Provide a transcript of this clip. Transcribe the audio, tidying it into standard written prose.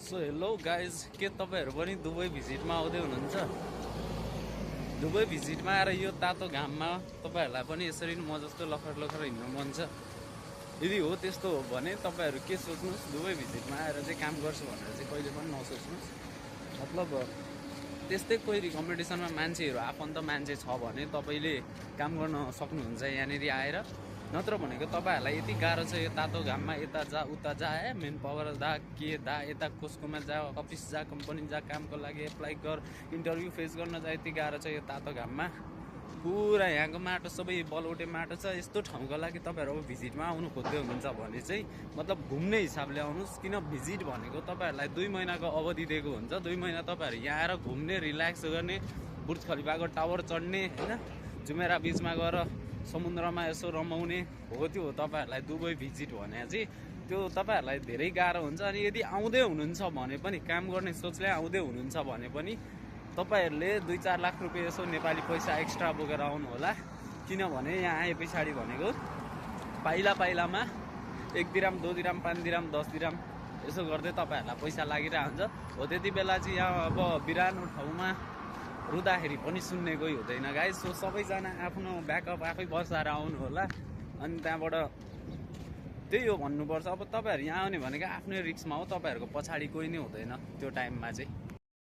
So hello guys, के तपाईँहरू पनि दुबई भिजिटमा आउँदै हुनुहुन्छ? दुबई भिजिटमा आएर यो तातो घाममा तपाईँहरूलाई पनि यसरी म जस्तो लखर लखर हिँड्नु मन छ? यदि हो त्यस्तो हो भने तपाईँहरू के सोच्नुहोस्, दुबई भिजिटमा आएर चाहिँ काम गर्छु भनेर चाहिँ कहिले पनि नसोच्नुहोस्। मतलब त्यस्तै कोही रिकमेन्डेसनमा मान्छेहरू आफन्त मान्छे छ भने तपाईँले काम गर्न सक्नुहुन्छ यहाँनिर आएर। नत्र भनेको तपाईँहरूलाई यति गाह्रो छ यो तातो घाममा, यता जा उता जा, मेन पावर दा के दा, यता कसकोमा जा, अफिस जा, कम्पनी जा, कामको लागि एप्लाई गर, इन्टरभ्यू फेस गर्न जा, यति गाह्रो छ यो तातो घाममा। पुरा यहाँको माटो सबै बलौटे माटो छ। यस्तो ठाउँको लागि तपाईँहरू अब भिजिटमा आउनु खोज्दै हुनुहुन्छ भने चाहिँ मतलब घुम्ने हिसाबले आउनुहोस्। किन भिजिट भनेको तपाईँहरूलाई 2 महिनाको अवधि दिएको हुन्छ। 2 महिना तपाईँहरू यहाँ आएर घुम्ने, रिल्याक्स गर्ने, बुर्ज खलिफाको टावर चढ्ने, होइन, जुमेरा बिचमा गएर समुद्रमा यसो रमाउने हो। त्यो हो तपाईँहरूलाई दुबई भिजिट भने चाहिँ। त्यो तपाईँहरूलाई धेरै गाह्रो हुन्छ। अनि यदि आउँदै हुनुहुन्छ भने पनि, काम गर्ने सोचले आउँदै हुनुहुन्छ भने पनि तपाईँहरूले 2-4 लाख रुपियाँ यसो नेपाली पैसा एक्स्ट्रा बोकेर आउनु होला। किनभने यहाँ आए पछाडि भनेको पाइलामा 1 दिराम, 2 दिराम, 5 दिराम, 10 दिराम यसो गर्दै तपाईँहरूलाई पैसा लागिरहेको हुन्छ। हो त्यति बेला चाहिँ यहाँ अब बिरानो ठाउँमा रुँदाखेरि पनि सुन्ने कोही हुँदैन गाइस। सो सबैजना आफ्नो ब्याकअप आफै बसाएर आउनु होला। अनि त्यहाँबाट त्यही हो भन्नुपर्छ। अब तपाईँहरू यहाँ आउने भनेको आफ्नै रिस्कमा हो, तपाईँहरूको पछाडि कोही नै हुँदैन त्यो टाइममा चाहिँ।